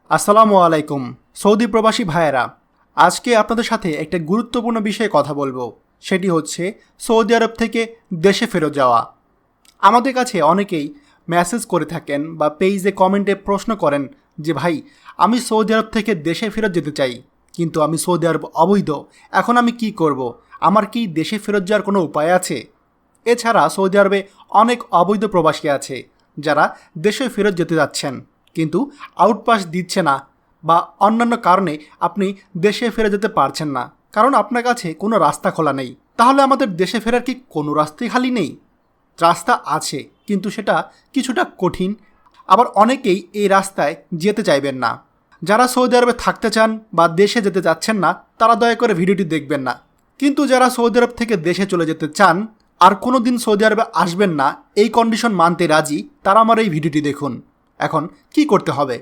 আসসালামু আলাইকুম সৌদি প্রবাসী ভাইয়েরা, আজকে আপনাদের সাথে একটা গুরুত্বপূর্ণ বিষয়ে কথা বলবো। সেটি হচ্ছে সৌদি আরব থেকে দেশে ফেরত যাওয়া। আমাদের কাছে অনেকেই মেসেজ করে থাকেন বা পেজে কমেন্টে প্রশ্ন করেন যে ভাই, আমি সৌদি আরব থেকে দেশে ফেরত যেতে চাই, কিন্তু আমি সৌদি আরব অবৈধ, এখন আমি কি করব? আমার কি দেশে ফেরত যাওয়ার কোনো উপায় আছে? এছাড়া সৌদি আরবে অনেক অবৈধ প্রবাসী আছে যারা দেশে ফেরত যেতে যাচ্ছেন, কিন্তু আউটপাস দিচ্ছে না বা অন্যান্য কারণে আপনি দেশে ফিরে যেতে পারছেন না, কারণ আপনার কাছে কোনো রাস্তা খোলা নেই। তাহলে আমাদের দেশে ফেরার কি কোনো রাস্তাই খালি নেই? রাস্তা আছে, কিন্তু সেটা কিছুটা কঠিন। আবার অনেকেই এই রাস্তায় যেতে চাইবেন না। যারা সৌদি আরবে থাকতে চান বা দেশে যেতে চাচ্ছেন না, তারা দয়া করে ভিডিওটি দেখবেন না। কিন্তু যারা সৌদি আরব থেকে দেশে চলে যেতে চান আর কোনো দিন সৌদি আরবে আসবেন না, এই কন্ডিশন মানতে রাজি, তারা আমার এই ভিডিওটি দেখুন। এখন কি করতে হবে?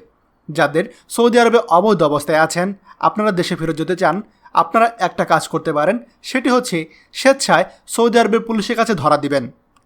যাদের সৌদি আরবে অবৈধ অবস্থায় আছেন, আপনারা দেশে ফেরত যেতে চান, আপনারা একটা কাজ করতে পারেন। সেটি হচ্ছে স্বেচ্ছায় সৌদি আরবের পুলিশের কাছে ধরা দিবেন।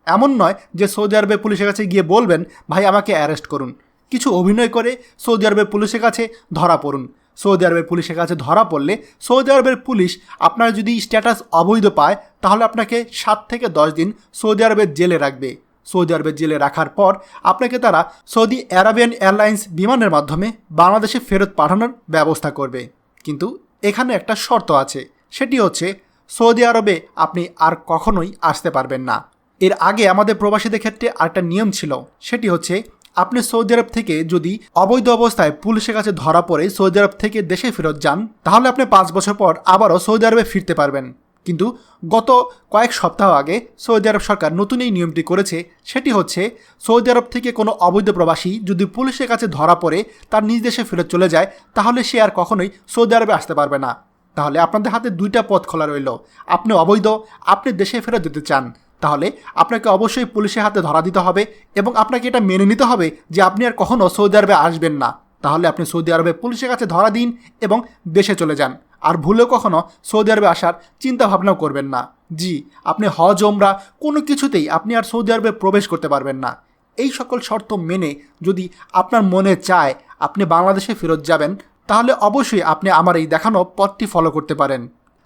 এমন নয় যে সৌদি আরবের পুলিশের কাছে গিয়ে বলবেন ভাই আমাকে অ্যারেস্ট করুন। কিছু অভিনয় করে সৌদি আরবের পুলিশের কাছে ধরা পড়ুন। সৌদি আরবের পুলিশের কাছে ধরা পড়লে সৌদি আরবের পুলিশ আপনার যদি স্ট্যাটাস অবৈধ পায়, তাহলে আপনাকে 7 থেকে 10 দিন সৌদি আরবের জেলে রাখবে। সৌদি আরবের জেলে রাখার পর আপনাকে তারা সৌদি আরাবিয়ান এয়ারলাইন্স বিমানের মাধ্যমে বাংলাদেশে ফেরত পাঠানোর ব্যবস্থা করবে। কিন্তু এখানে একটা শর্ত আছে, সেটি হচ্ছে সৌদি আরবে আপনি আর কখনোই আসতে পারবেন না। এর আগে আমাদের প্রবাসীদের ক্ষেত্রে আরেকটা নিয়ম ছিল, সেটি হচ্ছে আপনি সৌদি আরব থেকে যদি অবৈধ অবস্থায় পুলিশের কাছে ধরা পড়ে সৌদি আরব থেকে দেশে ফেরত যান, তাহলে আপনি 5 বছর পর আবারও সৌদি আরবে ফিরতে পারবেন। কিন্তু গত কয়েক সপ্তাহ আগে সৌদি আরব সরকার নতুন এই নিয়মটি করেছে। সেটি হচ্ছে সৌদি আরব থেকে কোনো অবৈধ প্রবাসী যদি পুলিশের কাছে ধরা পড়ে তার নিজ দেশে ফেরত চলে যায়, তাহলে সে আর কখনোই সৌদি আরবে আসতে পারবে না। তাহলে আপনাদের হাতে 2টা পথ খোলা রইল। আপনি অবৈধ, আপনি দেশে ফেরত যেতে চান, তাহলে আপনাকে অবশ্যই পুলিশের হাতে ধরা দিতে হবে এবং আপনাকে এটা মেনে নিতে হবে যে আপনি আর কখনও সৌদি আরবে আসবেন না। তাহলে আপনি সৌদি আরবে পুলিশের কাছে ধরা দিন এবং দেশে চলে যান। আর ভুলেও কখনো সৌদি আরবে আসার চিন্তা ভাবনাও করবেন না। জি, আপনি হজ ওমরা কোনো কিছুতেই আপনি আর সৌদি আরবে প্রবেশ করতে পারবেন না। এই সকল শর্ত মেনে যদি আপনার মনে চায় আপনি বাংলাদেশে ফেরত যাবেন, তাহলে অবশ্যই আপনি আমার এই দেখানো পথটি ফলো করতে পারেন।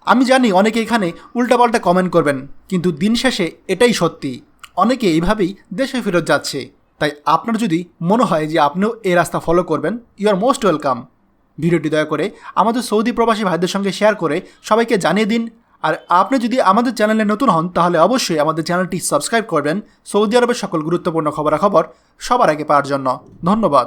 আমি জানি অনেকে এখানে উল্টাপাল্টা কমেন্ট করবেন, কিন্তু দিন শেষে এটাই সত্যি। অনেকে এইভাবেই দেশে ফেরত যাচ্ছে। তাই আপনার যদি মনে হয় যে আপনিও এই রাস্তা ফলো করবেন, ইউ আর মোস্ট ওয়েলকাম। ভিডিওটি দয়া করে আমাদের সৌদি প্রবাসী ভাইদের সঙ্গে শেয়ার করে সবাইকে জানিয়ে দিন। আর আপনি যদি আমাদের চ্যানেলে নতুন হন, তাহলে অবশ্যই আমাদের চ্যানেলটি সাবস্ক্রাইব করবেন সৌদি আরবের সকল গুরুত্বপূর্ণ খবরাখবর সবার আগে পাওয়ার জন্য। ধন্যবাদ।